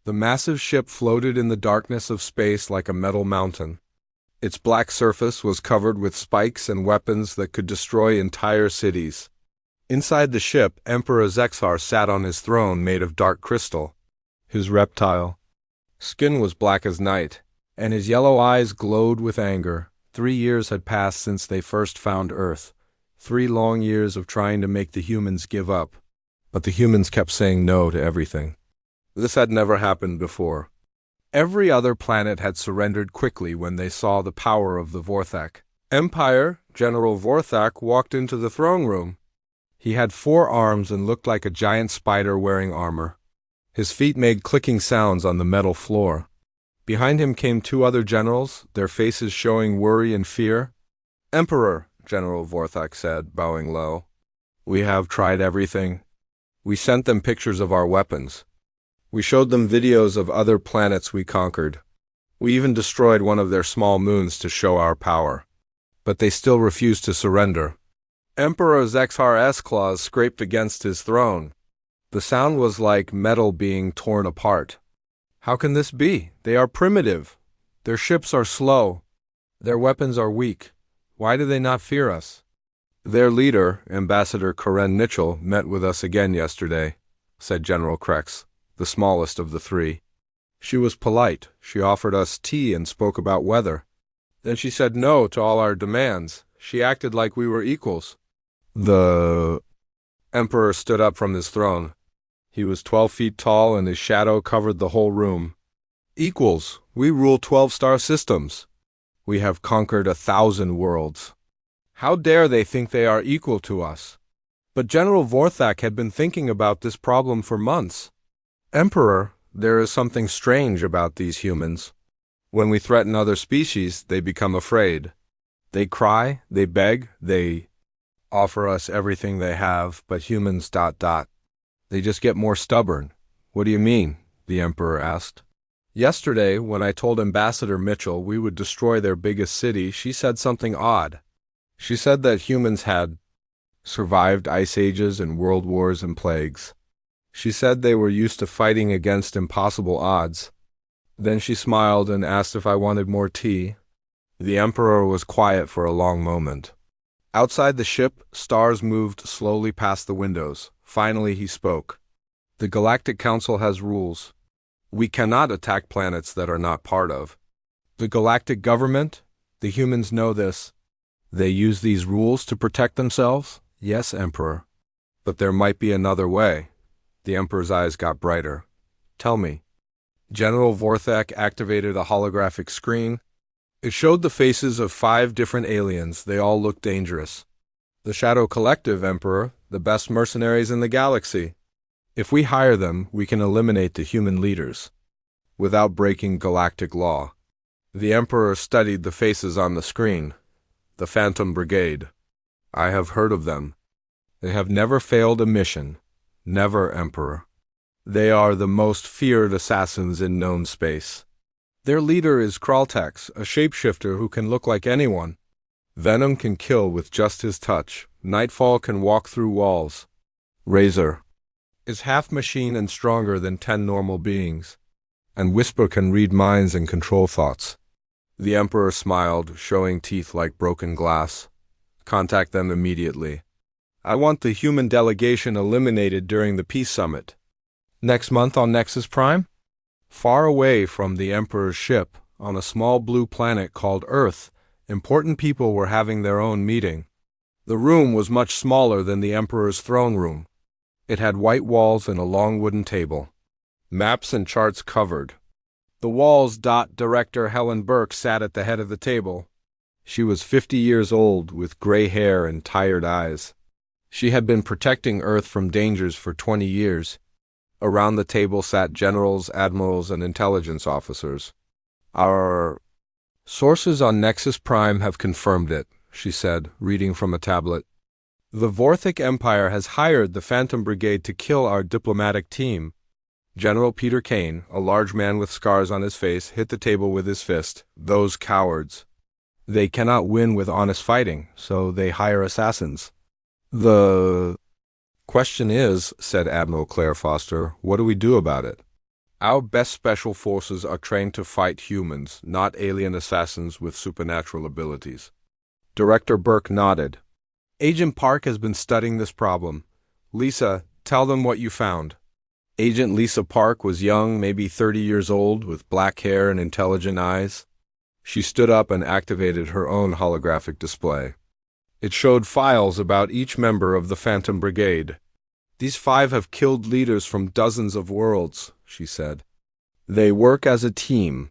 The massive ship floated in the darkness of space like a metal mountain. Its black surface was covered with spikes and weapons that could destroy entire cities. Inside the ship, Emperor Zexar sat on his throne made of dark crystal. His reptile skin was black as night, and his yellow eyes glowed with anger. 3 years had passed since they first found Earth. 3 long years of trying to make the humans give up. But the humans kept saying no to everything. This had never happened before. Every other planet had surrendered quickly when they saw the power of the Vorthak. Empire General Vorthak walked into the throne room. He had 4 arms and looked like a giant spider wearing armor. His feet made clicking sounds on the metal floor. Behind him came 2 other generals, their faces showing worry and fear. "Emperor," General Vorthak said, bowing low, "we have tried everything. We sent them pictures of our weapons. We showed them videos of other planets we conquered. We even destroyed one of their small moons to show our power. But they still refused to surrender." Emperor Zexar's claws scraped against his throne. The sound was like metal being torn apart. "How can this be? They are primitive. Their ships are slow. Their weapons are weak. Why do they not fear us?" "Their leader, Ambassador Karen Mitchell, met with us again yesterday," said General Krex, the smallest of the 3. "She was polite. She offered us tea and spoke about weather. Then she said no to all our demands. She acted like we were equals." The Emperor stood up from his throne. He was 12 feet tall and his shadow covered the whole room. "Equals. We rule 12-star systems. We have conquered 1,000 worlds. How dare they think they are equal to us?" But General Vorthak had been thinking about this problem for months. "Emperor, there is something strange about these humans. When we threaten other species, they become afraid. They cry, they beg, they offer us everything they have, but humans ... They just get more stubborn." "What do you mean?" the Emperor asked. "Yesterday, when I told Ambassador Mitchell we would destroy their biggest city, she said something odd. She said that humans had survived ice ages and world wars and plagues. She said they were used to fighting against impossible odds. Then she smiled and asked if I wanted more tea." The Emperor was quiet for a long moment. Outside the ship, stars moved slowly past the windows. Finally he spoke. "The Galactic Council has rules. We cannot attack planets that are not part of. The Galactic Government, the humans know this. They use these rules to protect themselves?" "Yes, Emperor. But there might be another way." The Emperor's eyes got brighter. "Tell me." General Vorthak activated a holographic screen. It showed the faces of 5 different aliens. They all looked dangerous. "The Shadow Collective, Emperor, the best mercenaries in the galaxy. If we hire them, we can eliminate the human leaders without breaking galactic law." The Emperor studied the faces on the screen. "The Phantom Brigade. I have heard of them. They have never failed a mission. Never, Emperor. They are the most feared assassins in known space. Their leader is Kraltex, a shapeshifter who can look like anyone. Venom can kill with just his touch. Nightfall can walk through walls. Razor is half machine and stronger than 10 normal beings. And Whisper can read minds and control thoughts." The Emperor smiled, showing teeth like broken glass. "Contact them immediately. I want the human delegation eliminated during the Peace Summit. Next month on Nexus Prime?" Far away from the Emperor's ship, on a small blue planet called Earth, important people were having their own meeting. The room was much smaller than the Emperor's throne room. It had white walls and a long wooden table. Maps and charts covered the walls. Director Helen Burke sat at the head of the table. She was 50 years old, with gray hair and tired eyes. She had been protecting Earth from dangers for 20 years. Around the table sat generals, admirals, and intelligence officers. "Our sources on Nexus Prime have confirmed it," she said, reading from a tablet. "The Vorthak Empire has hired the Phantom Brigade to kill our diplomatic team." General Peter Kane, a large man with scars on his face, hit the table with his fist. "Those cowards. They cannot win with honest fighting, so they hire assassins." "The question is," said Admiral Claire Foster, "what do we do about it?" Our best special forces are trained to fight humans, not alien assassins with supernatural abilities. Director Burke nodded. Agent Park has been studying this problem. Lisa, tell them what you found. Agent Lisa Park was young, maybe 30 years old, with black hair and intelligent eyes. She stood up and activated her own holographic display. It showed files about each member of the Phantom Brigade. These 5 have killed leaders from dozens of worlds, she said. They work as a team.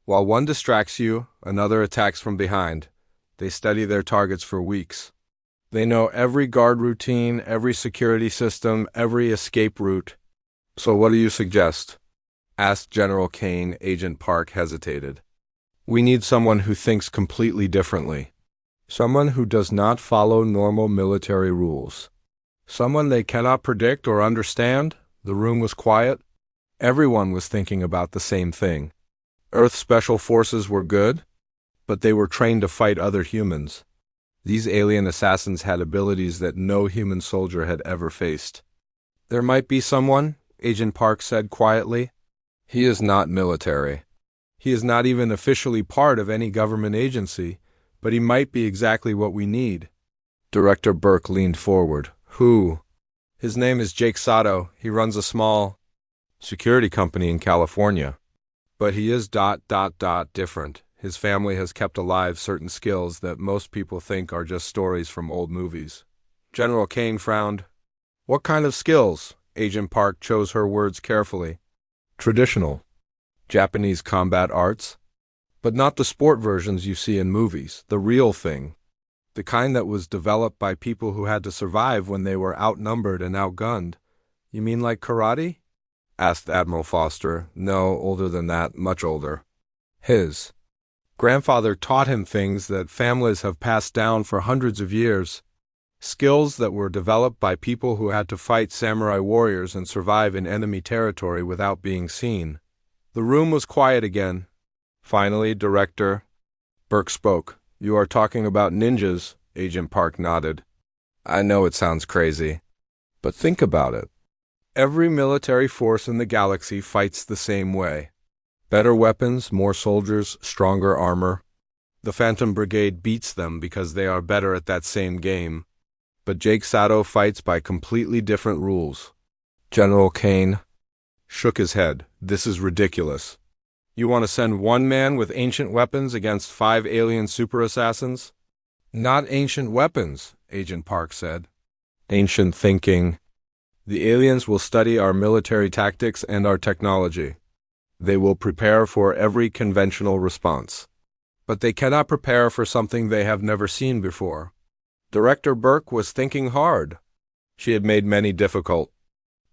While one distracts you, another attacks from behind. They study their targets for weeks. They know every guard routine, every security system, every escape route. So what do you suggest? Asked General Kane. Agent Park hesitated. We need someone who thinks completely differently. Someone who does not follow normal military rules. Someone they cannot predict or understand. The room was quiet. Everyone was thinking about the same thing. Earth Special Forces were good, but they were trained to fight other humans. These alien assassins had abilities that no human soldier had ever faced. There might be someone, Agent Park said quietly. He is not military. He is not even officially part of any government agency, but he might be exactly what we need. Director Burke leaned forward. Who? His name is Jake Sato. He runs a small security company in California. But he is different. His family has kept alive certain skills that most people think are just stories from old movies. General Kane frowned. What kind of skills? Agent Park chose her words carefully. Traditional. Japanese combat arts. But not the sport versions you see in movies, the real thing. The kind that was developed by people who had to survive when they were outnumbered and outgunned. You mean like karate? Asked Admiral Foster. No, older than that, much older. His grandfather taught him things that families have passed down for hundreds of years. Skills that were developed by people who had to fight samurai warriors and survive in enemy territory without being seen. The room was quiet again. Finally, Director Burke spoke. You are talking about ninjas, Agent Park nodded. I know it sounds crazy, but think about it. Every military force in the galaxy fights the same way. Better weapons, more soldiers, stronger armor. The Phantom Brigade beats them because they are better at that same game. But Jake Sato fights by completely different rules. General Kane shook his head. This is ridiculous. You want to send one man with ancient weapons against 5 alien super assassins? Not ancient weapons, Agent Park said. Ancient thinking. The aliens will study our military tactics and our technology. They will prepare for every conventional response. But they cannot prepare for something they have never seen before. Director Burke was thinking hard. She had made many difficult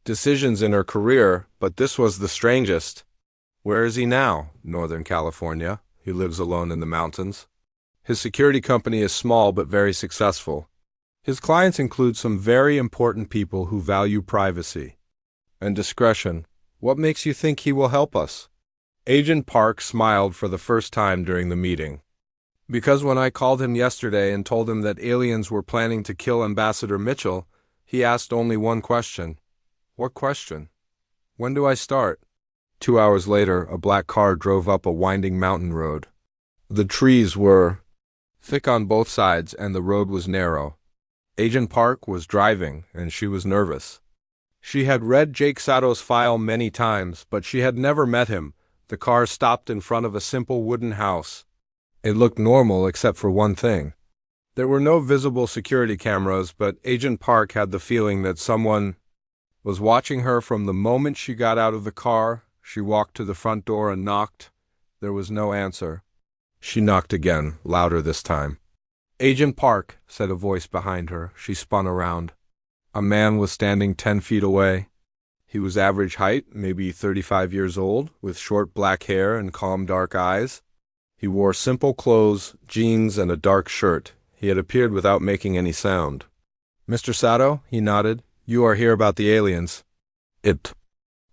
decisions in her career, but this was the strangest. Where is he now? Northern California. He lives alone in the mountains. His security company is small but very successful. His clients include some very important people who value privacy and discretion. What makes you think he will help us? Agent Park smiled for the first time during the meeting. Because when I called him yesterday and told him that aliens were planning to kill Ambassador Mitchell, he asked only one question. What question? When do I start? 2 hours later, a black car drove up a winding mountain road. The trees were thick on both sides and the road was narrow. Agent Park was driving and she was nervous. She had read Jake Sato's file many times, but she had never met him. The car stopped in front of a simple wooden house. It looked normal except for one thing. There were no visible security cameras, but Agent Park had the feeling that someone was watching her from the moment she got out of the car. She walked to the front door and knocked. There was no answer. She knocked again, louder this time. Agent Park, said a voice behind her. She spun around. A man was standing 10 feet away. He was average height, maybe 35 years old, with short black hair and calm dark eyes. He wore simple clothes, jeans, and a dark shirt. He had appeared without making any sound. Mr. Sato, he nodded, you are here about the aliens. It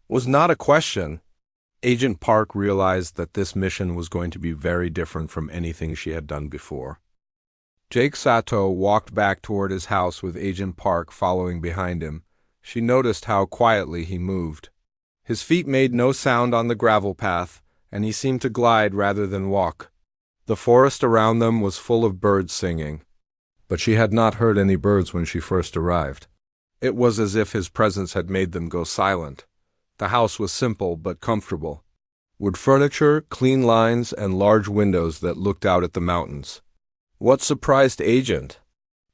was not a question. Agent Park realized that this mission was going to be very different from anything she had done before. Jake Sato walked back toward his house with Agent Park following behind him. She noticed how quietly he moved. His feet made no sound on the gravel path, and he seemed to glide rather than walk. The forest around them was full of birds singing. But she had not heard any birds when she first arrived. It was as if his presence had made them go silent. The house was simple but comfortable. Wood furniture, clean lines, and large windows that looked out at the mountains. What surprised Agent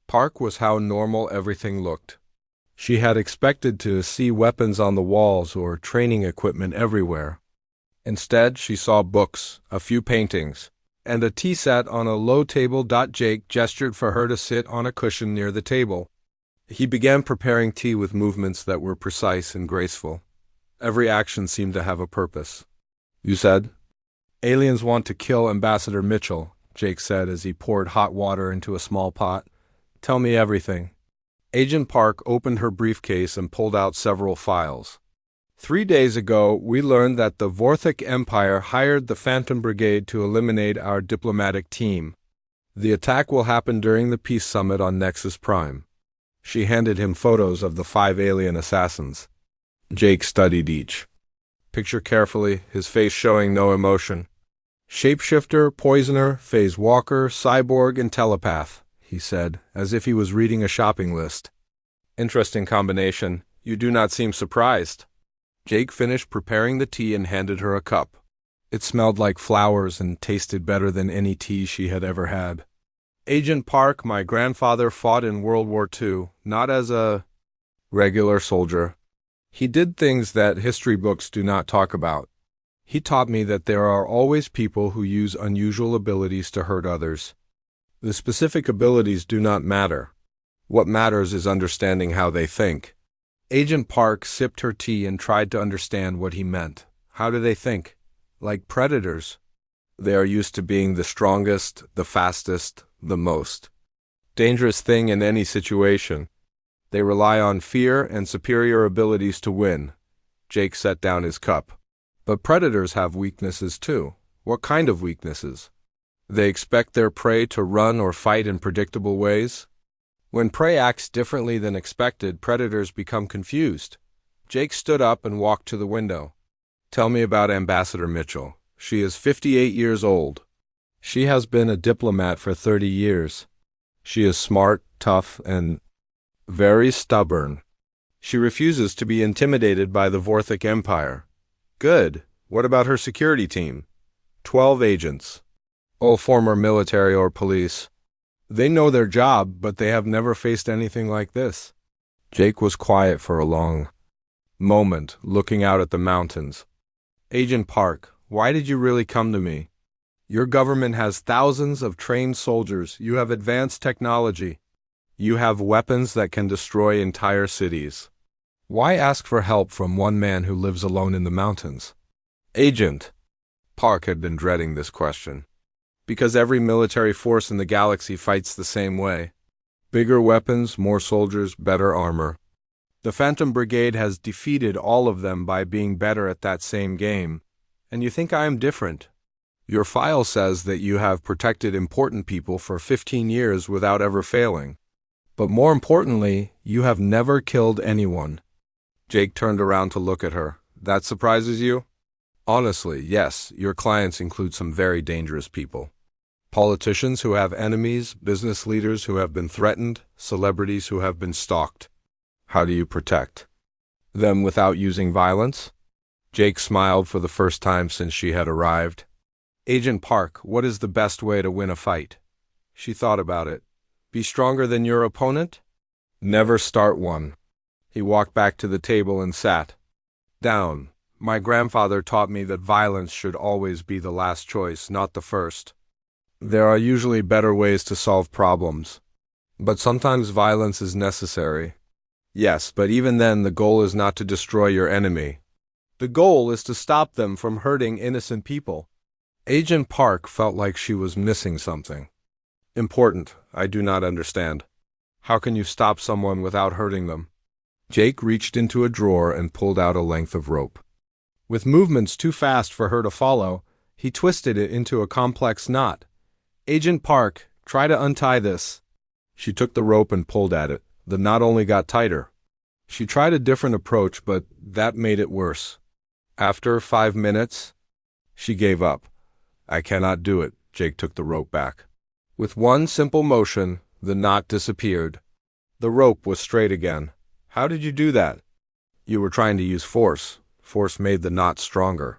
Park was how normal everything looked. She had expected to see weapons on the walls or training equipment everywhere. Instead, she saw books, a few paintings, and a tea set on a low table. Jake gestured for her to sit on a cushion near the table. He began preparing tea with movements that were precise and graceful. Every action seemed to have a purpose. "You said?" "Aliens want to kill Ambassador Mitchell," Jake said as he poured hot water into a small pot. "Tell me everything." Agent Park opened her briefcase and pulled out several files. 3 days ago, we learned that the Vorthic Empire hired the Phantom Brigade to eliminate our diplomatic team. The attack will happen during the Peace Summit on Nexus Prime. She handed him photos of the 5 alien assassins. Jake studied each. Picture carefully, his face showing no emotion. "Shapeshifter, poisoner, phase walker, cyborg, and telepath," he said, as if he was reading a shopping list. "Interesting combination. You do not seem surprised." Jake finished preparing the tea and handed her a cup. It smelled like flowers and tasted better than any tea she had ever had. "Agent Park, my grandfather fought in World War II, not as a regular soldier. He did things that history books do not talk about. He taught me that there are always people who use unusual abilities to hurt others. The specific abilities do not matter. What matters is understanding how they think." Agent Park sipped her tea and tried to understand what he meant. How do they think? Like predators. They are used to being the strongest, the fastest, the most dangerous thing in any situation. They rely on fear and superior abilities to win. Jake set down his cup. But predators have weaknesses too. What kind of weaknesses? They expect their prey to run or fight in predictable ways. When prey acts differently than expected, predators become confused. Jake stood up and walked to the window. "Tell me about Ambassador Mitchell. She is 58 years old. She has been a diplomat for 30 years. She is smart, tough, and very stubborn. She refuses to be intimidated by the Vorthic Empire." "Good. What about her security team?" 12 agents. All former military or police. They know their job, but they have never faced anything like this." Jake was quiet for a long moment, looking out at the mountains. "Agent Park, why did you really come to me? Your government has thousands of trained soldiers. You have advanced technology. You have weapons that can destroy entire cities. Why ask for help from one man who lives alone in the mountains?" Agent Park had been dreading this question. Because every military force in the galaxy fights the same way. Bigger weapons, more soldiers, better armor. The Phantom Brigade has defeated all of them by being better at that same game. And you think I am different? Your file says that you have protected important people for 15 years without ever failing. But more importantly, you have never killed anyone. Jake turned around to look at her. That surprises you? Honestly, yes, your clients include some very dangerous people. Politicians who have enemies, business leaders who have been threatened, celebrities who have been stalked. How do you protect them without using violence? Jake smiled for the first time since she had arrived. "Agent Park, what is the best way to win a fight?" She thought about it. "Be stronger than your opponent? Never start one." He walked back to the table and sat down. "My grandfather taught me that violence should always be the last choice, not the first. There are usually better ways to solve problems. But sometimes violence is necessary." "Yes, but even then the goal is not to destroy your enemy. The goal is to stop them from hurting innocent people." Agent Park felt like she was missing something. "Important. I do not understand. How can you stop someone without hurting them?" Jake reached into a drawer and pulled out a length of rope. With movements too fast for her to follow, he twisted it into a complex knot. "Agent Park, try to untie this." She took the rope and pulled at it. The knot only got tighter. She tried a different approach, but that made it worse. After 5 minutes, she gave up. I cannot do it. Jake took the rope back. With one simple motion, the knot disappeared. The rope was straight again. How did you do that? You were trying to use force. Force made the knot stronger.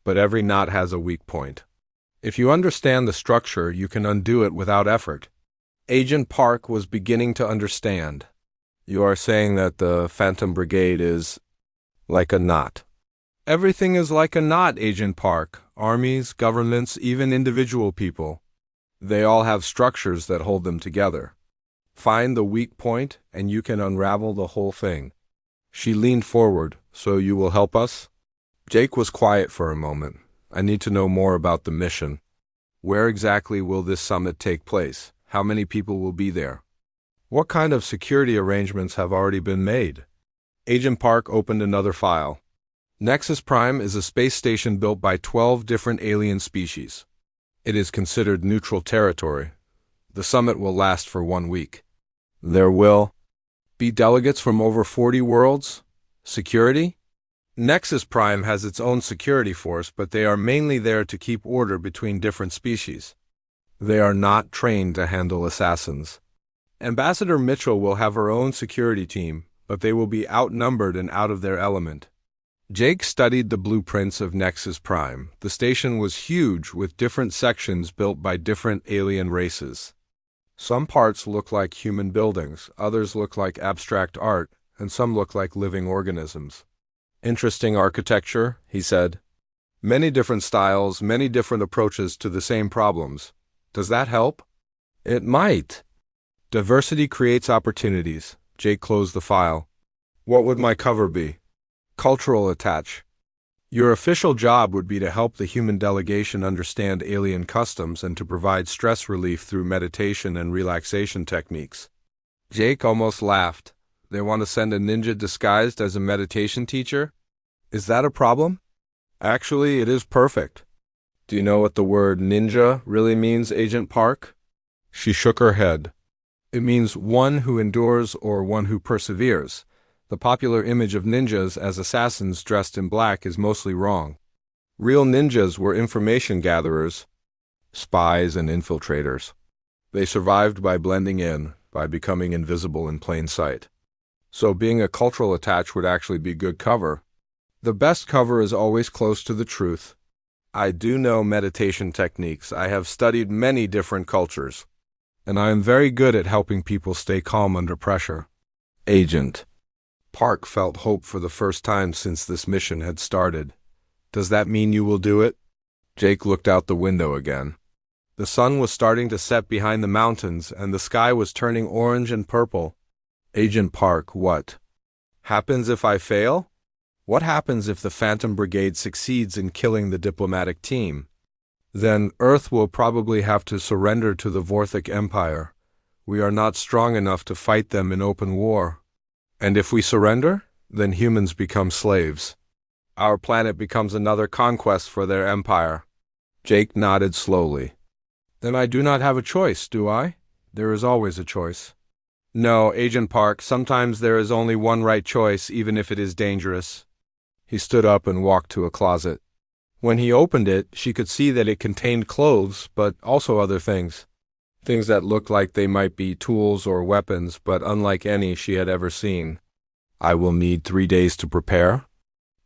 But every knot has a weak point. If you understand the structure, you can undo it without effort. Agent Park was beginning to understand. You are saying that the Phantom Brigade is like a knot. Everything is like a knot, Agent Park. Armies, governments, even individual people. They all have structures that hold them together. Find the weak point, and you can unravel the whole thing. She leaned forward. So you will help us? Jake was quiet for a moment. I need to know more about the mission. Where exactly will this summit take place? How many people will be there? What kind of security arrangements have already been made? Agent Park opened another file. Nexus Prime is a space station built by 12 different alien species. It is considered neutral territory. The summit will last for 1 week. There will be delegates from over 40 worlds? Security? Nexus Prime has its own security force, but they are mainly there to keep order between different species. They are not trained to handle assassins. Ambassador Mitchell will have her own security team, but they will be outnumbered and out of their element. Jake studied the blueprints of Nexus Prime. The station was huge, with different sections built by different alien races. Some parts look like human buildings, others look like abstract art, and some look like living organisms. Interesting architecture, he said. Many different styles, many different approaches to the same problems. Does that help? It might. Diversity creates opportunities. Jake closed the file. What would my cover be? Cultural attach. Your official job would be to help the human delegation understand alien customs and to provide stress relief through meditation and relaxation techniques. Jake almost laughed. They want to send a ninja disguised as a meditation teacher? Is that a problem? Actually, it is perfect. Do you know what the word ninja really means, Agent Park? She shook her head. It means one who endures or one who perseveres. The popular image of ninjas as assassins dressed in black is mostly wrong. Real ninjas were information gatherers, spies and infiltrators. They survived by blending in, by becoming invisible in plain sight. So being a cultural attach would actually be good cover. The best cover is always close to the truth. I do know meditation techniques. I have studied many different cultures. And I am very good at helping people stay calm under pressure. Agent Park felt hope for the first time since this mission had started. Does that mean you will do it? Jake looked out the window again. The sun was starting to set behind the mountains, and the sky was turning orange and purple. Agent Park, what happens if I fail? What happens if the Phantom Brigade succeeds in killing the diplomatic team? Then Earth will probably have to surrender to the Vorthic Empire. We are not strong enough to fight them in open war. And if we surrender, then humans become slaves. Our planet becomes another conquest for their empire. Jake nodded slowly. Then I do not have a choice, do I? There is always a choice. No, Agent Park, sometimes there is only one right choice, even if it is dangerous. He stood up and walked to a closet. When he opened it, she could see that it contained clothes, but also other things. Things that looked like they might be tools or weapons, but unlike any she had ever seen. I will need 3 days to prepare,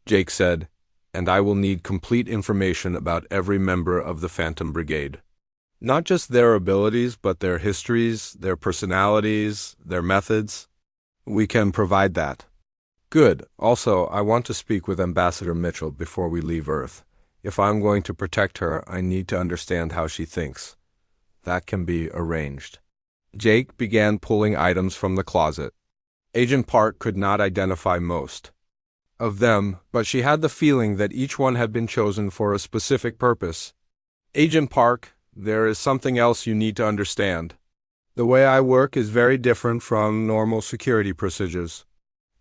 Jake said, and I will need complete information about every member of the Phantom Brigade. Not just their abilities, but their histories, their personalities, their methods. We can provide that. Good. Also, I want to speak with Ambassador Mitchell before we leave Earth. If I'm going to protect her, I need to understand how she thinks. That can be arranged. Jake began pulling items from the closet. Agent Park could not identify most of them, but she had the feeling that each one had been chosen for a specific purpose. Agent Park, there is something else you need to understand. The way I work is very different from normal security procedures.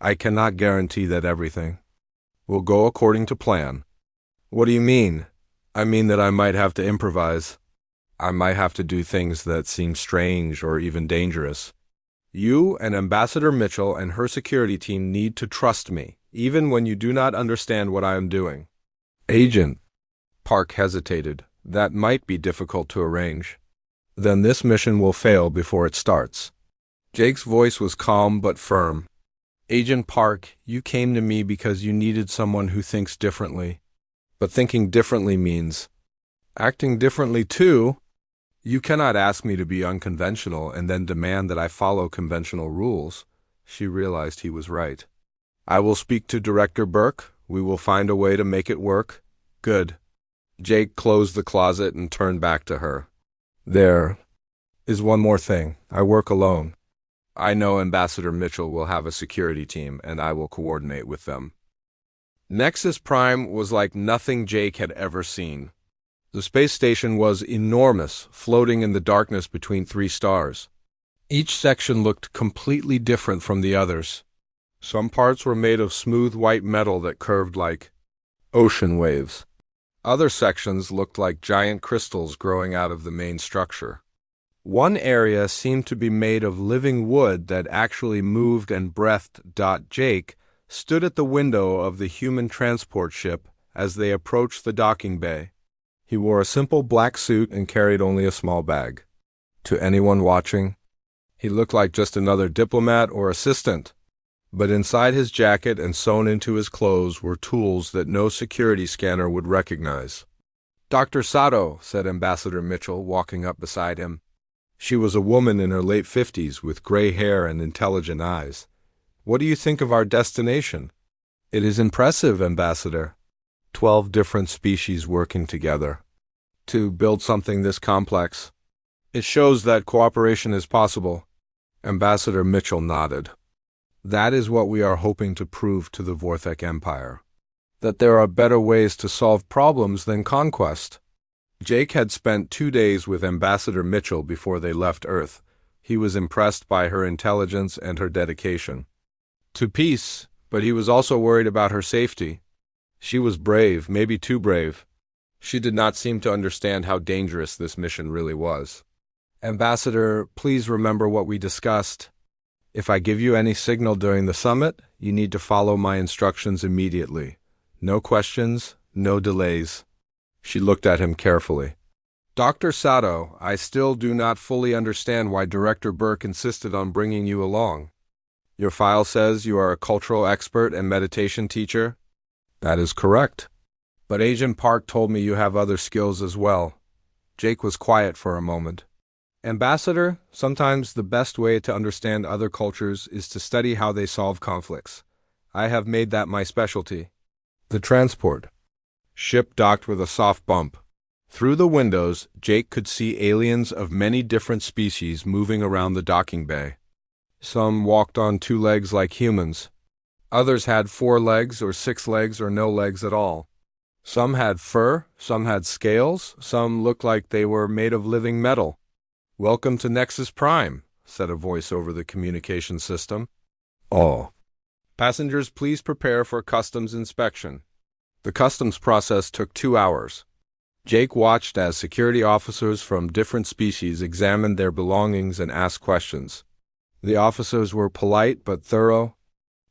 I cannot guarantee that everything will go according to plan. What do you mean? I mean that I might have to improvise. I might have to do things that seem strange or even dangerous. You and Ambassador Mitchell and her security team need to trust me, even when you do not understand what I am doing. Agent. Park hesitated. That might be difficult to arrange. Then this mission will fail before it starts. Jake's voice was calm but firm. Agent Park, you came to me because you needed someone who thinks differently. But thinking differently means acting differently too. You cannot ask me to be unconventional and then demand that I follow conventional rules. She realized he was right. I will speak to Director Burke. We will find a way to make it work. Good. Jake closed the closet and turned back to her. There is one more thing. I work alone. I know Ambassador Mitchell will have a security team, and I will coordinate with them. Nexus Prime was like nothing Jake had ever seen. The space station was enormous, floating in the darkness between 3 stars. Each section looked completely different from the others. Some parts were made of smooth white metal that curved like ocean waves. Other sections looked like giant crystals growing out of the main structure. One area seemed to be made of living wood that actually moved and breathed. Jake stood at the window of the human transport ship as they approached the docking bay. He wore a simple black suit and carried only a small bag. To anyone watching, he looked like just another diplomat or assistant. But inside his jacket and sewn into his clothes were tools that no security scanner would recognize. Dr. Sato, said Ambassador Mitchell, walking up beside him. She was a woman in her late 50s with gray hair and intelligent eyes. What do you think of our destination? It is impressive, Ambassador. 12 different species working together to build something this complex. It shows that cooperation is possible. Ambassador Mitchell nodded. That is what we are hoping to prove to the Vorthek Empire. That there are better ways to solve problems than conquest. Jake had spent 2 days with Ambassador Mitchell before they left Earth. He was impressed by her intelligence and her dedication to peace, but he was also worried about her safety. She was brave, maybe too brave. She did not seem to understand how dangerous this mission really was. Ambassador, please remember what we discussed. If I give you any signal during the summit, you need to follow my instructions immediately. No questions, no delays. She looked at him carefully. Dr. Sato, I still do not fully understand why Director Burke insisted on bringing you along. Your file says you are a cultural expert and meditation teacher. That is correct. But Agent Park told me you have other skills as well. Jake was quiet for a moment. Ambassador, sometimes the best way to understand other cultures is to study how they solve conflicts. I have made that my specialty. The transport ship docked with a soft bump. Through the windows, Jake could see aliens of many different species moving around the docking bay. Some walked on 2 legs like humans. Others had 4 legs or 6 legs or no legs at all. Some had fur, some had scales, some looked like they were made of living metal. Welcome to Nexus Prime, said a voice over the communication system. Oh. Passengers, please prepare for customs inspection. The customs process took 2 hours. Jake watched as security officers from different species examined their belongings and asked questions. The officers were polite but thorough.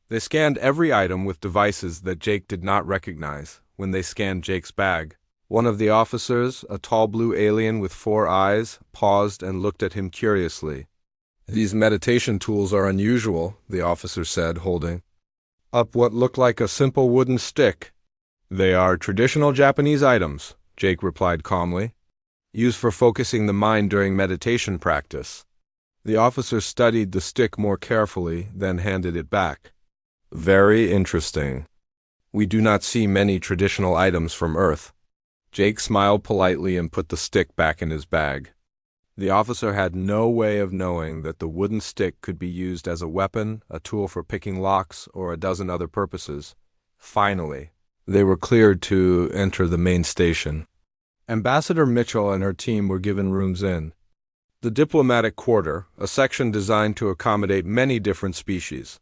They scanned every item with devices that Jake did not recognize. When they scanned Jake's bag, one of the officers, a tall blue alien with 4 eyes, paused and looked at him curiously. These meditation tools are unusual, the officer said, holding up what looked like a simple wooden stick. They are traditional Japanese items, Jake replied calmly, used for focusing the mind during meditation practice. The officer studied the stick more carefully, then handed it back. Very interesting. We do not see many traditional items from Earth. Jake smiled politely and put the stick back in his bag. The officer had no way of knowing that the wooden stick could be used as a weapon, a tool for picking locks, or a dozen other purposes. Finally, they were cleared to enter the main station. Ambassador Mitchell and her team were given rooms in the diplomatic quarter, a section designed to accommodate many different species.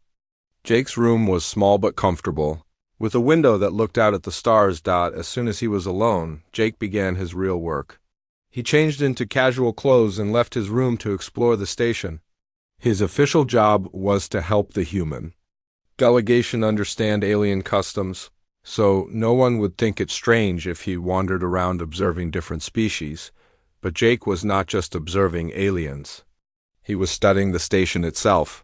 Jake's room was small but comfortable, with a window that looked out at the stars. As soon as he was alone, Jake began his real work. He changed into casual clothes and left his room to explore the station. His official job was to help the human delegation understand alien customs, so no one would think it strange if he wandered around observing different species. But Jake was not just observing aliens. He was studying the station itself.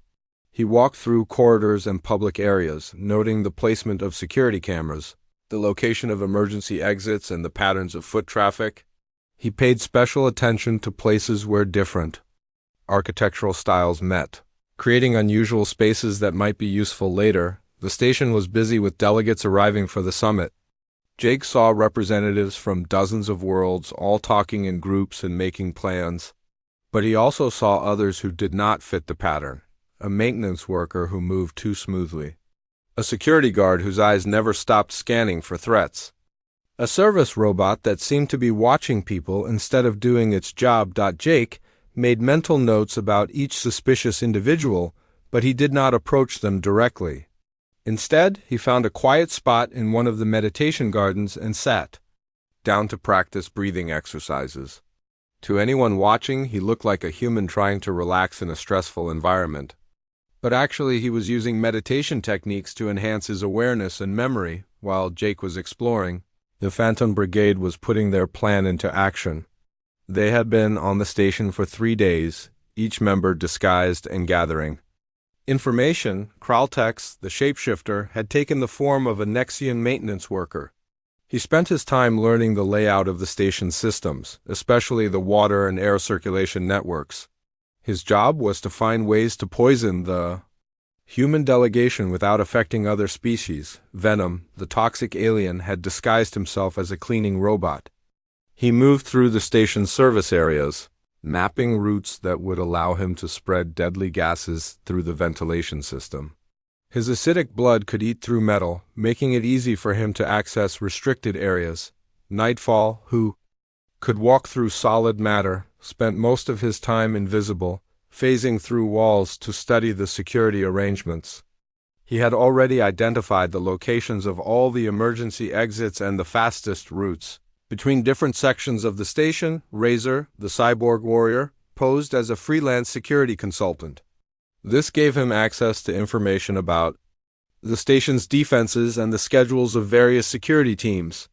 He walked through corridors and public areas, noting the placement of security cameras, the location of emergency exits, and the patterns of foot traffic. He paid special attention to places where different architectural styles met, creating unusual spaces that might be useful later. The station was busy with delegates arriving for the summit. Jake saw representatives from dozens of worlds, all talking in groups and making plans. But he also saw others who did not fit the pattern. A maintenance worker who moved too smoothly. A security guard whose eyes never stopped scanning for threats. A service robot that seemed to be watching people instead of doing its job. Jake made mental notes about each suspicious individual, but he did not approach them directly. Instead, he found a quiet spot in one of the meditation gardens and sat down to practice breathing exercises. To anyone watching, he looked like a human trying to relax in a stressful environment. But actually, he was using meditation techniques to enhance his awareness and memory while Jake was exploring. The Phantom Brigade was putting their plan into action. They had been on the station for 3 days, each member disguised and gathering information. Kraltex, the shapeshifter, had taken the form of a Nexian maintenance worker. He spent his time learning the layout of the station's systems, especially the water and air circulation networks. His job was to find ways to poison the human delegation without affecting other species. Venom, the toxic alien, had disguised himself as a cleaning robot. He moved through the station's service areas, mapping routes that would allow him to spread deadly gases through the ventilation system. His acidic blood could eat through metal, making it easy for him to access restricted areas. Nightfall, who could walk through solid matter, spent most of his time invisible, phasing through walls to study the security arrangements. He had already identified the locations of all the emergency exits and the fastest routes. Between different sections of the station, Razor, the cyborg warrior, posed as a freelance security consultant. This gave him access to information about the station's defenses and the schedules of various security teams.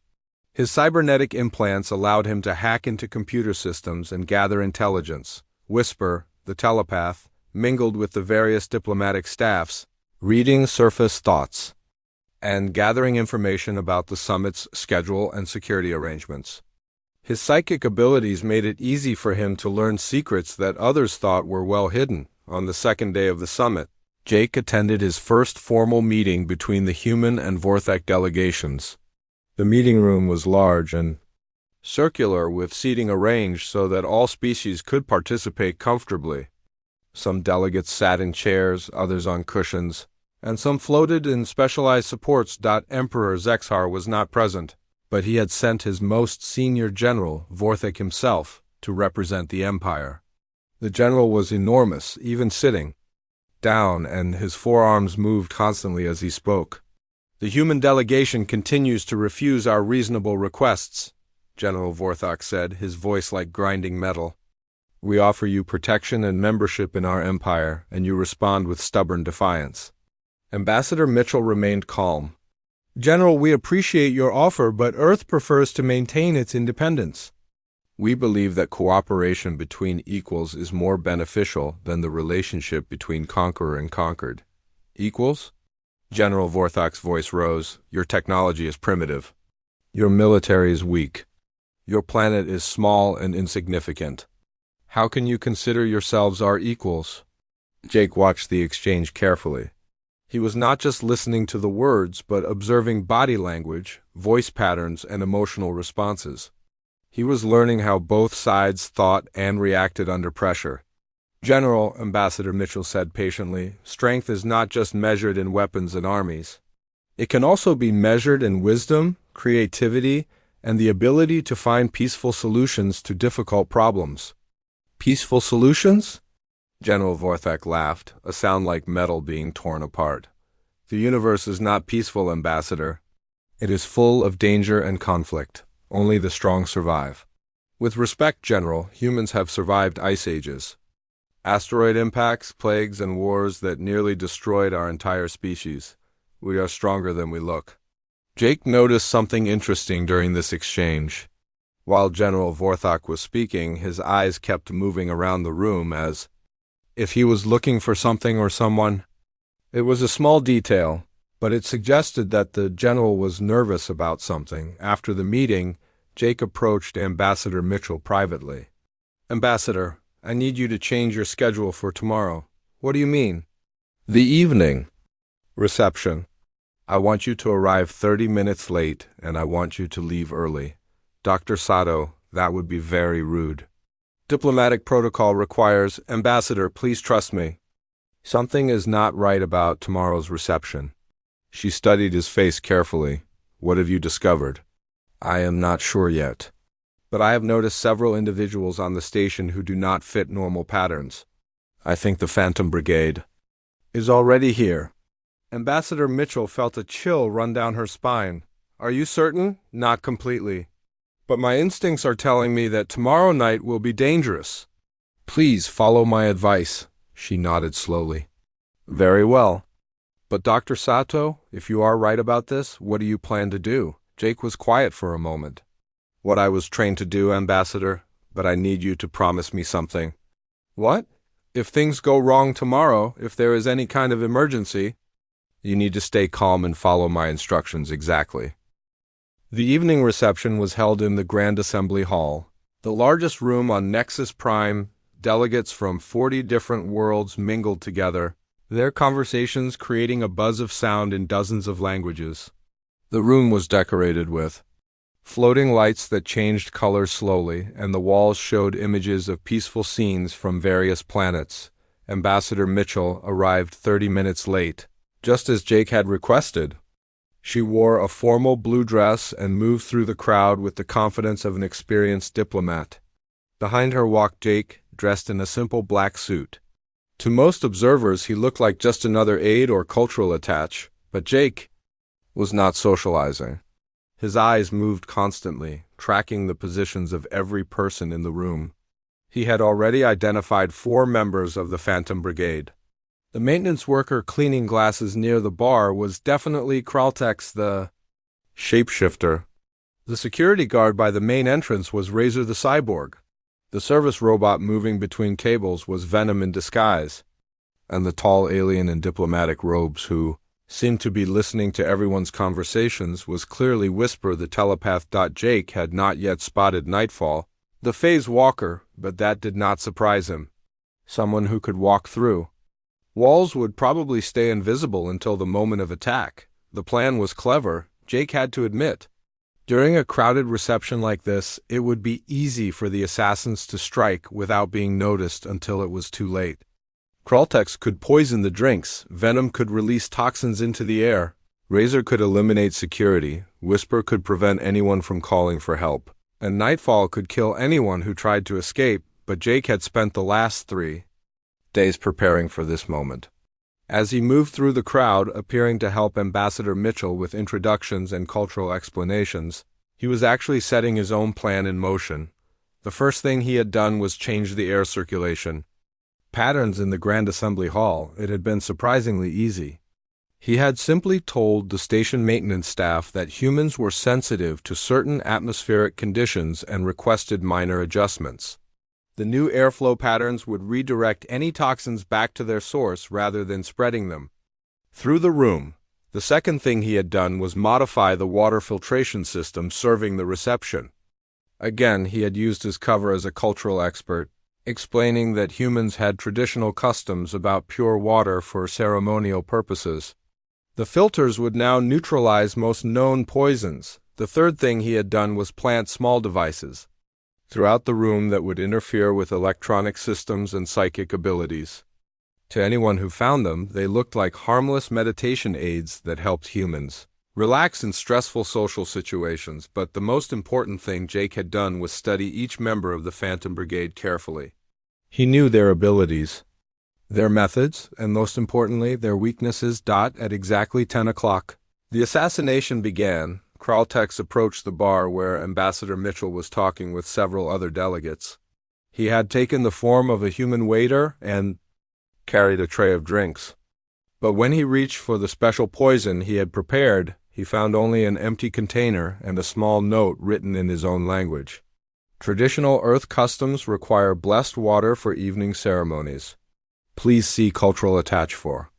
His cybernetic implants allowed him to hack into computer systems and gather intelligence. Whisper, the telepath, mingled with the various diplomatic staffs, reading surface thoughts and gathering information about the summit's schedule and security arrangements. His psychic abilities made it easy for him to learn secrets that others thought were well hidden. On the second day of the summit, Jake attended his first formal meeting between the human and Vorthek delegations. The meeting room was large and circular, with seating arranged so that all species could participate comfortably. Some delegates sat in chairs, others on cushions, and some floated in specialized supports. Emperor Zexar was not present, but he had sent his most senior general, Vorthek himself, to represent the Empire. The general was enormous, even sitting down, and his forearms moved constantly as he spoke. "The human delegation continues to refuse our reasonable requests," General Vorthok said, his voice like grinding metal. "We offer you protection and membership in our empire, and you respond with stubborn defiance." Ambassador Mitchell remained calm. "General, we appreciate your offer, but Earth prefers to maintain its independence. We believe that cooperation between equals is more beneficial than the relationship between conqueror and conquered." "Equals?" General Vorthok's voice rose. "Your technology is primitive. Your military is weak. Your planet is small and insignificant. How can you consider yourselves our equals?" Jake watched the exchange carefully. He was not just listening to the words, but observing body language, voice patterns, and emotional responses. He was learning how both sides thought and reacted under pressure. "General," Ambassador Mitchell said patiently, "strength is not just measured in weapons and armies. It can also be measured in wisdom, creativity, and the ability to find peaceful solutions to difficult problems." "Peaceful solutions?" General Vorthek laughed, a sound like metal being torn apart. "The universe is not peaceful, Ambassador. It is full of danger and conflict. Only the strong survive. With respect, General, humans have survived ice ages. Asteroid impacts, plagues, and wars that nearly destroyed our entire species. We are stronger than we look. Jake noticed something interesting during this exchange. While General Vorthok was speaking, his eyes kept moving around the room as if he was looking for something or someone. It was a small detail, but it suggested that the general was nervous about something. After the meeting, Jake approached Ambassador Mitchell privately. "Ambassador, I need you to change your schedule for tomorrow." "What do you mean?" "The evening reception. I want you to arrive 30 minutes late, and I want you to leave early." "Dr. Sato, that would be very rude." "Diplomatic protocol requires, Ambassador, please trust me. Something is not right about tomorrow's reception." She studied his face carefully. "What have you discovered?" "I am not sure yet, but I have noticed several individuals on the station who do not fit normal patterns. I think the Phantom Brigade is already here." Ambassador Mitchell felt a chill run down her spine. "Are you certain?" "Not completely. But my instincts are telling me that tomorrow night will be dangerous." "Please follow my advice." She nodded slowly. "Very well. But Dr. Sato, if you are right about this, what do you plan to do?" Jake was quiet for a moment. "What I was trained to do, Ambassador, but I need you to promise me something." "What?" "If things go wrong tomorrow, if there is any kind of emergency, you need to stay calm and follow my instructions exactly." The evening reception was held in the Grand Assembly Hall, the largest room on Nexus Prime. Delegates from 40 different worlds mingled together, their conversations creating a buzz of sound in dozens of languages. The room was decorated with floating lights that changed colors slowly, and the walls showed images of peaceful scenes from various planets. Ambassador Mitchell arrived 30 minutes late, just as Jake had requested. She wore a formal blue dress and moved through the crowd with the confidence of an experienced diplomat. Behind her walked Jake, dressed in a simple black suit. To most observers, he looked like just another aide or cultural attaché, but Jake was not socializing. His eyes moved constantly, tracking the positions of every person in the room. He had already identified 4 members of the Phantom Brigade. The maintenance worker cleaning glasses near the bar was definitely Kraltex, the shapeshifter. The security guard by the main entrance was Razor the cyborg. The service robot moving between cables was Venom in disguise. And the tall alien in diplomatic robes who seemed to be listening to everyone's conversations was clearly Whisper the telepath. Jake had not yet spotted Nightfall, the phase walker, but that did not surprise him. Someone who could walk through walls would probably stay invisible until the moment of attack. The plan was clever, Jake had to admit. During a crowded reception like this, it would be easy for the assassins to strike without being noticed until it was too late. Kraltex could poison the drinks, Venom could release toxins into the air, Razor could eliminate security, Whisper could prevent anyone from calling for help, and Nightfall could kill anyone who tried to escape, but Jake had spent the last 3 days preparing for this moment. As he moved through the crowd, appearing to help Ambassador Mitchell with introductions and cultural explanations, he was actually setting his own plan in motion. The first thing he had done was change the air circulation patterns in the Grand Assembly Hall. It had been surprisingly easy. He had simply told the station maintenance staff that humans were sensitive to certain atmospheric conditions and requested minor adjustments. The new airflow patterns would redirect any toxins back to their source rather than spreading them through the room. The second thing he had done was modify the water filtration system serving the reception. Again, he had used his cover as a cultural expert, explaining that humans had traditional customs about pure water for ceremonial purposes. The filters would now neutralize most known poisons. The third thing he had done was plant small devices throughout the room that would interfere with electronic systems and psychic abilities. To anyone who found them, they looked like harmless meditation aids that helped humans relax in stressful social situations, but the most important thing Jake had done was study each member of the Phantom Brigade carefully. He knew their abilities, their methods, and most importantly, their weaknesses. At exactly 10 o'clock, the assassination began. Kraltex approached the bar where Ambassador Mitchell was talking with several other delegates. He had taken the form of a human waiter and carried a tray of drinks. But when he reached for the special poison he had prepared, he found only an empty container and a small note written in his own language. Traditional Earth customs require blessed water for evening ceremonies. Please see cultural attach for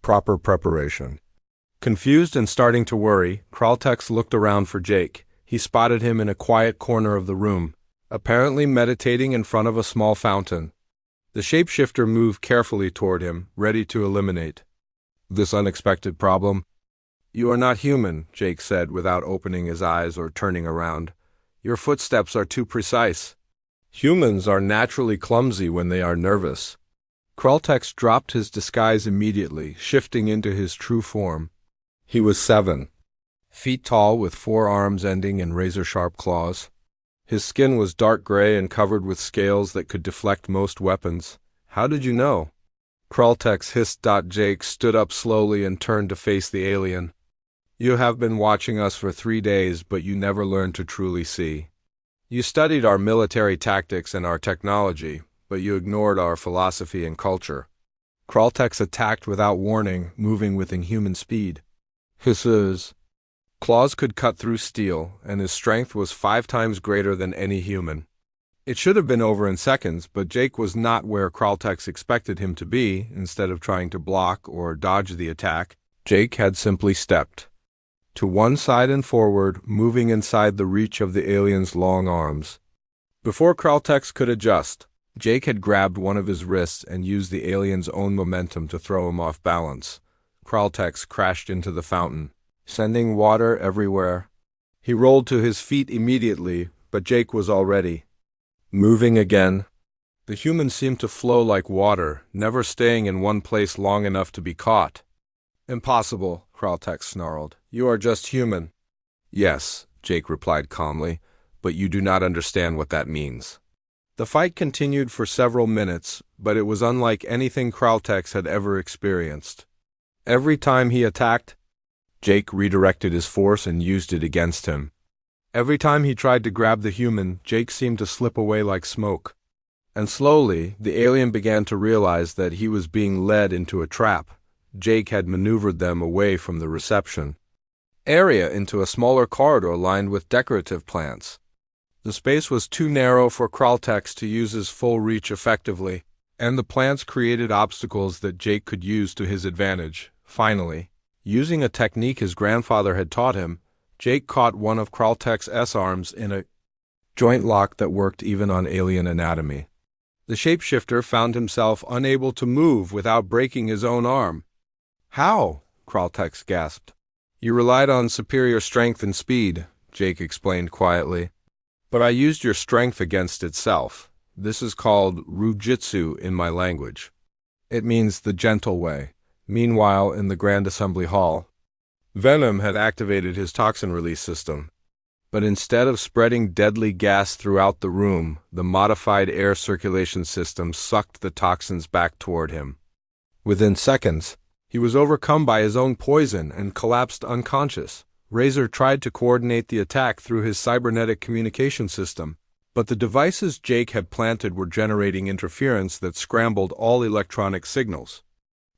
proper preparation. Confused and starting to worry, Kraltex looked around for Jake. He spotted him in a quiet corner of the room, apparently meditating in front of a small fountain. The shapeshifter moved carefully toward him, ready to eliminate this unexpected problem. "You are not human," Jake said without opening his eyes or turning around. "Your footsteps are too precise. Humans are naturally clumsy when they are nervous." Kraltex dropped his disguise immediately, shifting into his true form. He was 7 feet tall with 4 arms ending in razor-sharp claws. His skin was dark gray and covered with scales that could deflect most weapons. "How did you know?" Kraltex hissed. Jake stood up slowly and turned to face the alien. "You have been watching us for 3 days, but you never learned to truly see. You studied our military tactics and our technology, but you ignored our philosophy and culture." Kraltex attacked without warning, moving with inhuman speed. His claws could cut through steel, and his strength was 5 times greater than any human. It should have been over in seconds, but Jake was not where Kraltex expected him to be. Instead of trying to block or dodge the attack, Jake had simply stepped to one side and forward, moving inside the reach of the alien's long arms. Before Kraltex could adjust, Jake had grabbed one of his wrists and used the alien's own momentum to throw him off balance. Kraltex crashed into the fountain, sending water everywhere. He rolled to his feet immediately, but Jake was already moving again. The human seemed to flow like water, never staying in one place long enough to be caught. "Impossible," Kraltex snarled. "You are just human." "Yes," Jake replied calmly, "but you do not understand what that means." The fight continued for several minutes, but it was unlike anything Kraltex had ever experienced. Every time he attacked, Jake redirected his force and used it against him. Every time he tried to grab the human, Jake seemed to slip away like smoke. And slowly, the alien began to realize that he was being led into a trap. Jake had maneuvered them away from the reception area into a smaller corridor lined with decorative plants. The space was too narrow for Kraltex to use his full reach effectively, and the plants created obstacles that Jake could use to his advantage. Finally, using a technique his grandfather had taught him, Jake caught one of Kraltex's arms in a joint lock that worked even on alien anatomy. The shapeshifter found himself unable to move without breaking his own arm. "How?" Kraltex gasped. "You relied on superior strength and speed," Jake explained quietly. "But I used your strength against itself. This is called Rujitsu in my language. It means the gentle way." Meanwhile, in the Grand Assembly Hall, Venom had activated his toxin release system. But instead of spreading deadly gas throughout the room, the modified air circulation system sucked the toxins back toward him. Within seconds, he was overcome by his own poison and collapsed unconscious. Razor tried to coordinate the attack through his cybernetic communication system, but the devices Jake had planted were generating interference that scrambled all electronic signals.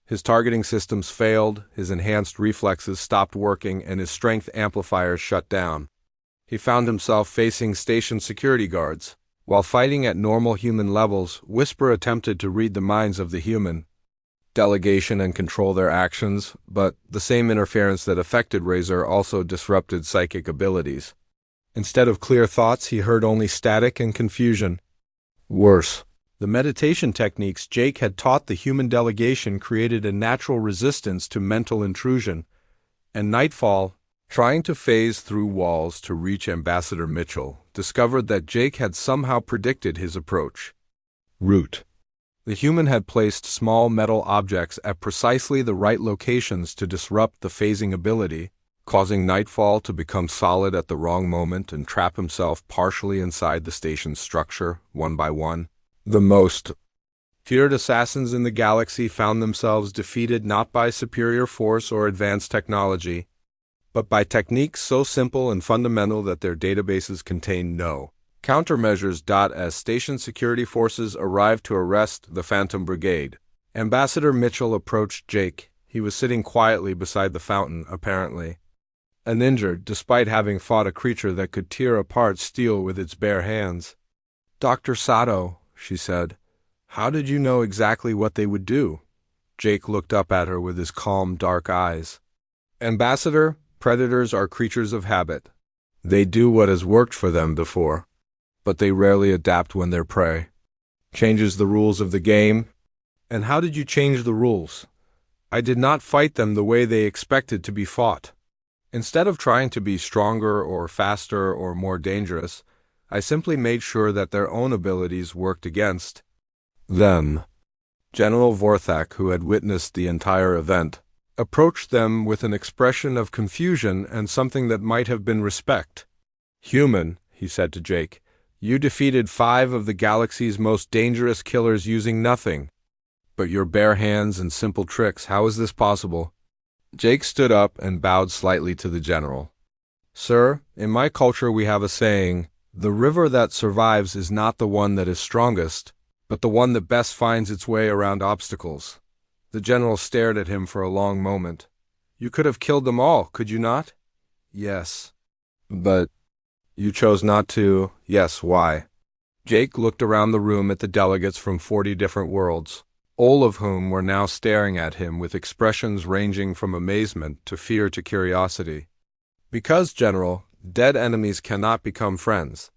His targeting systems failed, his enhanced reflexes stopped working, and his strength amplifiers shut down. He found himself facing station security guards. While fighting at normal human levels, Whisper attempted to read the minds of the human delegation and control their actions, but the same interference that affected Razor also disrupted psychic abilities. Instead of clear thoughts, he heard only static and confusion. Worse, the meditation techniques Jake had taught the human delegation created a natural resistance to mental intrusion, and Nightfall, trying to phase through walls to reach Ambassador Mitchell, discovered that Jake had somehow predicted his approach. Root. The human had placed small metal objects at precisely the right locations to disrupt the phasing ability, causing Nightfall to become solid at the wrong moment and trap himself partially inside the station's structure, one by one. The most feared assassins in the galaxy found themselves defeated not by superior force or advanced technology, but by techniques so simple and fundamental that their databases contained no countermeasures. As station security forces arrived to arrest the Phantom Brigade, Ambassador Mitchell approached Jake. He was sitting quietly beside the fountain, apparently and injured despite having fought a creature that could tear apart steel with its bare hands. "Dr. Sato," she said, "how did you know exactly what they would do?" Jake looked up at her with his calm, dark eyes. "Ambassador, predators are creatures of habit. They do what has worked for them before, but they rarely adapt when their prey changes the rules of the game." "And how did you change the rules?" "I did not fight them the way they expected to be fought. Instead of trying to be stronger or faster or more dangerous, I simply made sure that their own abilities worked against them." General Vorthak, who had witnessed the entire event, approached them with an expression of confusion and something that might have been respect. "Human," he said to Jake, "you defeated 5 of the galaxy's most dangerous killers using nothing but your bare hands and simple tricks. How is this possible?" Jake stood up and bowed slightly to the general. "Sir, in my culture we have a saying, 'The river that survives is not the one that is strongest, but the one that best finds its way around obstacles.'" The general stared at him for a long moment. "You could have killed them all, could you not?" "Yes." "But you chose not to." "Yes, why?" Jake looked around the room at the delegates from 40 different worlds, all of whom were now staring at him with expressions ranging from amazement to fear to curiosity. "Because, General, dead enemies cannot become friends,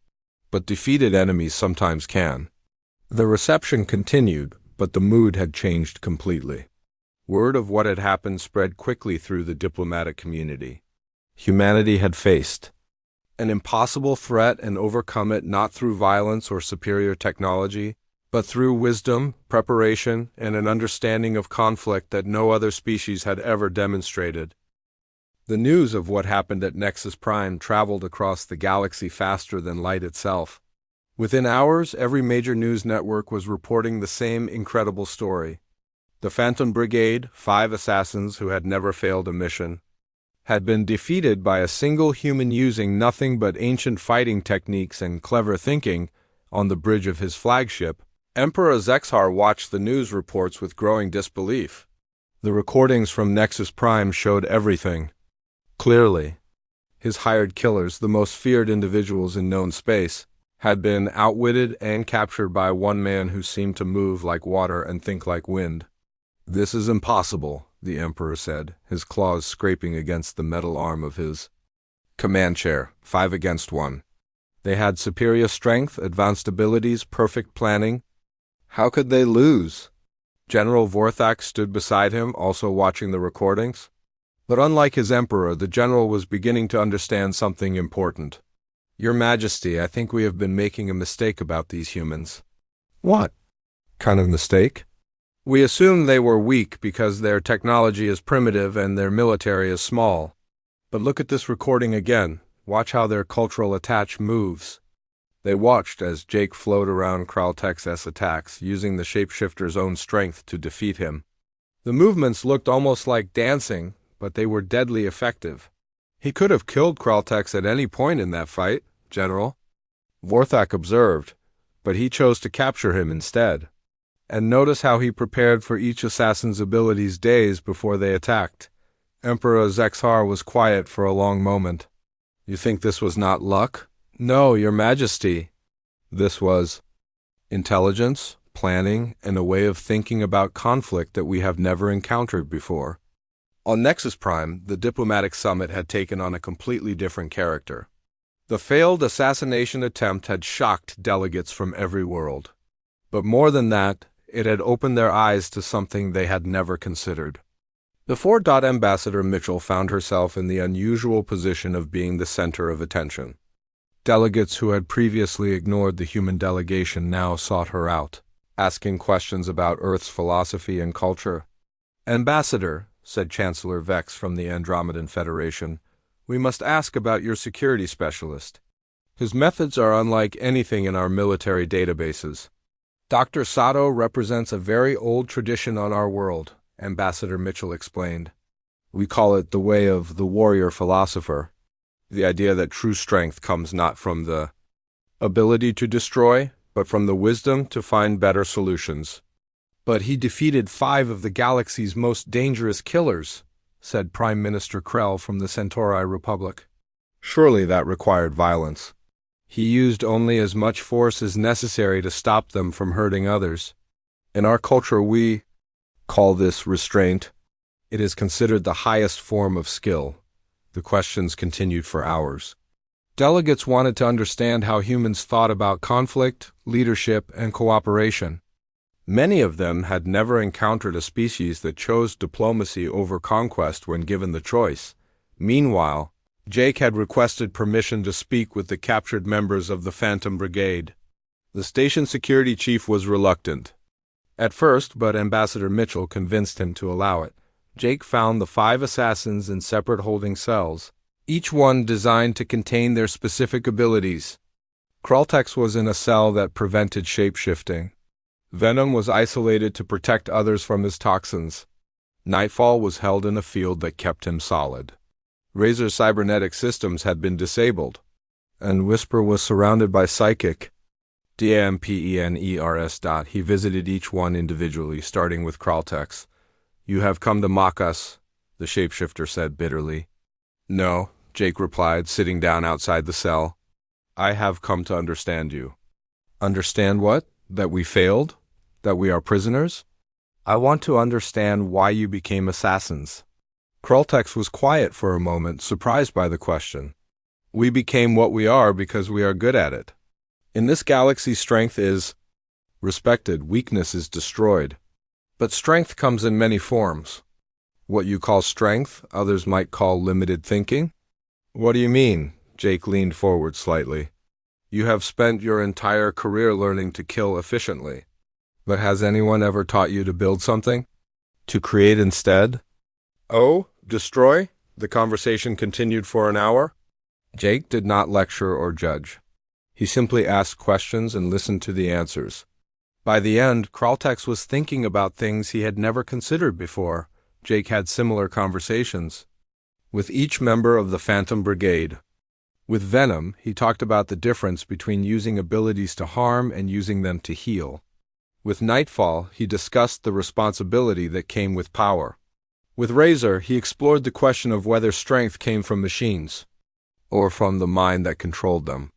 but defeated enemies sometimes can." The reception continued, but the mood had changed completely. Word of what had happened spread quickly through the diplomatic community. Humanity had faced an impossible threat and overcome it not through violence or superior technology, but through wisdom, preparation, and an understanding of conflict that no other species had ever demonstrated. The news of what happened at Nexus Prime traveled across the galaxy faster than light itself. Within hours, every major news network was reporting the same incredible story. The Phantom Brigade, 5 assassins who had never failed a mission, had been defeated by a single human using nothing but ancient fighting techniques and clever thinking on the bridge of his flagship. Emperor Zexar watched the news reports with growing disbelief. The recordings from Nexus Prime showed everything clearly. His hired killers, the most feared individuals in known space, had been outwitted and captured by one man who seemed to move like water and think like wind. "This is impossible," the Emperor said, his claws scraping against the metal arm of his command chair. 5 against 1. They had superior strength, advanced abilities, perfect planning. How could they lose? General Vorthak stood beside him, also watching the recordings. But unlike his Emperor, the general was beginning to understand something important. "Your Majesty, I think we have been making a mistake about these humans." "What kind of mistake?" "We assumed they were weak because their technology is primitive and their military is small. But look at this recording again. Watch how their cultural attach moves." They watched as Jake flowed around Kraltek's attacks, using the shapeshifter's own strength to defeat him. The movements looked almost like dancing, but they were deadly effective. "He could have killed Kraltex at any point in that fight, General," Vorthak observed, "but he chose to capture him instead. And notice how he prepared for each assassin's abilities days before they attacked." Emperor Zexar was quiet for a long moment. "You think this was not luck?" "No, Your Majesty. This was intelligence, planning, and a way of thinking about conflict that we have never encountered before." On Nexus Prime, the diplomatic summit had taken on a completely different character. The failed assassination attempt had shocked delegates from every world. But more than that, it had opened their eyes to something they had never considered. Before Ambassador Mitchell found herself in the unusual position of being the center of attention. Delegates who had previously ignored the human delegation now sought her out, asking questions about Earth's philosophy and culture. "Ambassador," said Chancellor Vex from the Andromedan Federation, "we must ask about your security specialist. His methods are unlike anything in our military databases." "Dr. Sato represents a very old tradition on our world," Ambassador Mitchell explained. "We call it the way of the warrior philosopher. The idea that true strength comes not from the ability to destroy, but from the wisdom to find better solutions." "But he defeated 5 of the galaxy's most dangerous killers," said Prime Minister Krell from the Centauri Republic. Surely that required violence. He used only as much force as necessary to stop them from hurting others. In our culture we call this restraint. It is considered the highest form of skill. The questions continued for hours. Delegates wanted to understand how humans thought about conflict, leadership, and cooperation. Many of them had never encountered a species that chose diplomacy over conquest when given the choice. Meanwhile, Jake had requested permission to speak with the captured members of the Phantom Brigade. The station security chief was reluctant at first, but Ambassador Mitchell convinced him to allow it. Jake found the 5 assassins in separate holding cells, each one designed to contain their specific abilities. Kraltex was in a cell that prevented shape-shifting. Venom was isolated to protect others from his toxins. Nightfall was held in a field that kept him solid. Razor's cybernetic systems had been disabled, and Whisper was surrounded by psychic DAMPENERS. He visited each one individually, starting with Kraltex. "You have come to mock us," the shapeshifter said bitterly. "No," Jake replied, sitting down outside the cell. "I have come to understand you." "Understand what? That we failed? That we are prisoners?" "I want to understand why you became assassins." Kraltex was quiet for a moment, surprised by the question. "We became what we are because we are good at it. In this galaxy, strength is respected, weakness is destroyed. But strength comes in many forms. What you call strength, others might call limited thinking." "What do you mean?" Jake leaned forward slightly. "You have spent your entire career learning to kill efficiently. But has anyone ever taught you to build something? To create instead?" "Oh, destroy?" The conversation continued for an hour. Jake did not lecture or judge. He simply asked questions and listened to the answers. By the end, Kraltex was thinking about things he had never considered before. Jake had similar conversations with each member of the Phantom Brigade. With Venom, he talked about the difference between using abilities to harm and using them to heal. With Nightfall, he discussed the responsibility that came with power. With Razor, he explored the question of whether strength came from machines or from the mind that controlled them.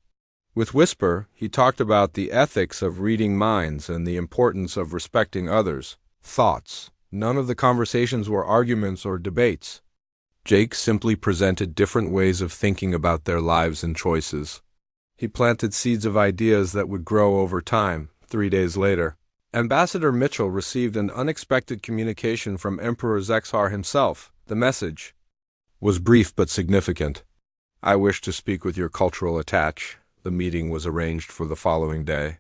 With Whisper, he talked about the ethics of reading minds and the importance of respecting others' thoughts. None of the conversations were arguments or debates. Jake simply presented different ways of thinking about their lives and choices. He planted seeds of ideas that would grow over time. 3 days later, Ambassador Mitchell received an unexpected communication from Emperor Zexar himself. The message was brief but significant. "I wish to speak with your cultural attaché." The meeting was arranged for the following day.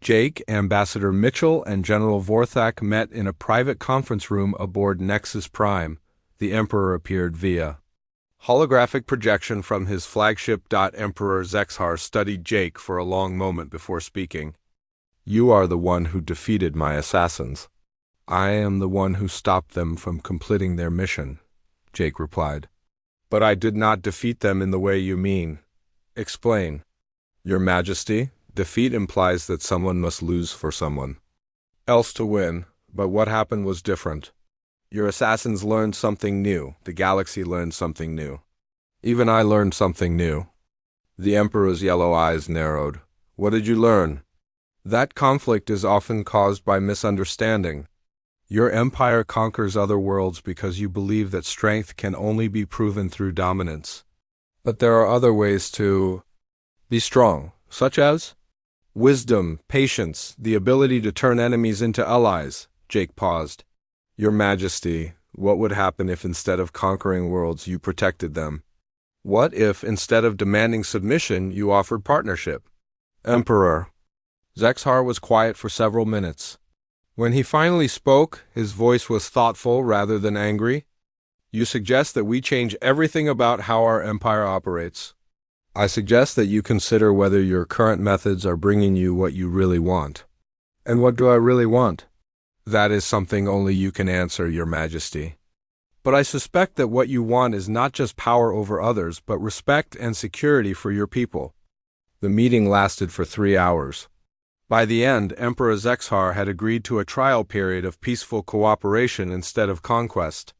Jake, Ambassador Mitchell, and General Vorthak met in a private conference room aboard Nexus Prime. The Emperor appeared via holographic projection from his flagship. Emperor Zexar studied Jake for a long moment before speaking. "You are the one who defeated my assassins." "I am the one who stopped them from completing their mission," Jake replied. "But I did not defeat them in the way you mean." "Explain." "Your Majesty, defeat implies that someone must lose for someone else to win, but what happened was different. Your assassins learned something new. The galaxy learned something new. Even I learned something new." The Emperor's yellow eyes narrowed. "What did you learn?" "That conflict is often caused by misunderstanding. Your empire conquers other worlds because you believe that strength can only be proven through dominance. But there are other ways to be strong, such as wisdom, patience, the ability to turn enemies into allies." Jake paused. "Your Majesty, what would happen if instead of conquering worlds you protected them? What if instead of demanding submission you offered partnership?" "Emperor." Zexar was quiet for several minutes. When he finally spoke, his voice was thoughtful rather than angry. "You suggest that we change everything about how our empire operates. I suggest that you consider whether your current methods are bringing you what you really want." "And what do I really want?" "That is something only you can answer, Your Majesty. But I suspect that what you want is not just power over others, but respect and security for your people." The meeting lasted for 3 hours. By the end, Emperor Zexar had agreed to a trial period of peaceful cooperation instead of conquest.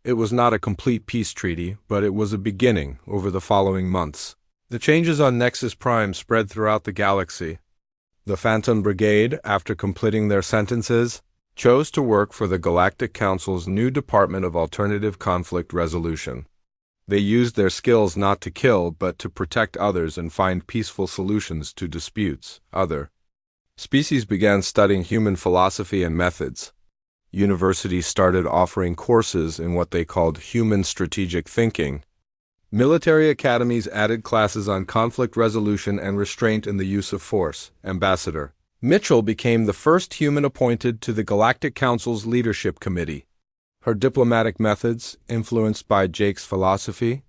It was not a complete peace treaty, but it was a beginning over the following months. The changes on Nexus Prime spread throughout the galaxy. The Phantom Brigade, after completing their sentences, chose to work for the Galactic Council's new Department of Alternative Conflict Resolution. They used their skills not to kill, but to protect others and find peaceful solutions to disputes. Other species began studying human philosophy and methods. Universities started offering courses in what they called human strategic thinking. Military academies added classes on conflict resolution and restraint in the use of force. Ambassador Mitchell became the first human appointed to the Galactic Council's Leadership Committee. Her diplomatic methods, influenced by Jake's philosophy,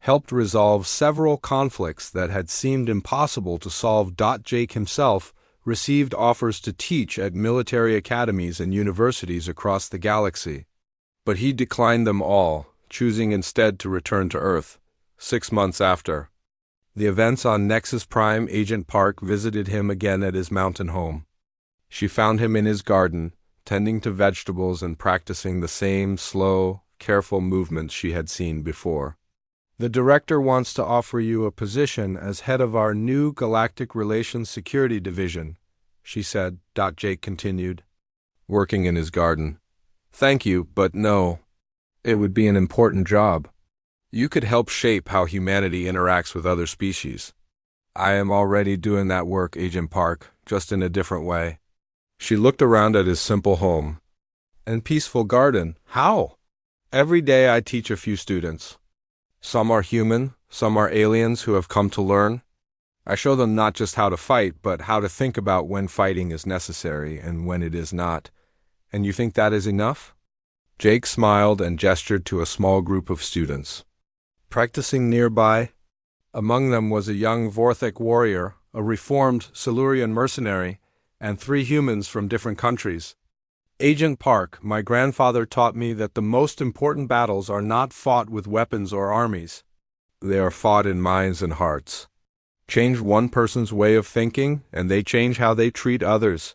helped resolve several conflicts that had seemed impossible to solve. Jake himself received offers to teach at military academies and universities across the galaxy, but he declined them all, choosing instead to return to Earth. 6 months after the events on Nexus Prime, Agent Park visited him again at his mountain home. She found him in his garden, tending to vegetables and practicing the same slow, careful movements she had seen before. The director wants to offer you a position as head of our new Galactic Relations Security Division, she said. Jake continued, working in his garden. Thank you, but no. It would be an important job. You could help shape how humanity interacts with other species. I am already doing that work, Agent Park, just in a different way. She looked around at his simple home and peaceful garden. How? Every day I teach a few students. Some are human, some are aliens who have come to learn. I show them not just how to fight, but how to think about when fighting is necessary and when it is not. And you think that is enough? Jake smiled and gestured to a small group of students practicing nearby. Among them was a young Vorthek warrior, a reformed Silurian mercenary, and 3 humans from different countries. Agent Park, my grandfather taught me that the most important battles are not fought with weapons or armies. They are fought in minds and hearts. Change one person's way of thinking, and they change how they treat others.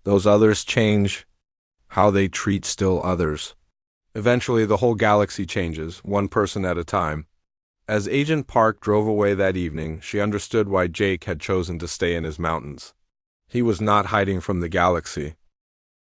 Those others change how they treat still others. Eventually, the whole galaxy changes, one person at a time. As Agent Park drove away that evening, she understood why Jake had chosen to stay in his mountains. He was not hiding from the galaxy.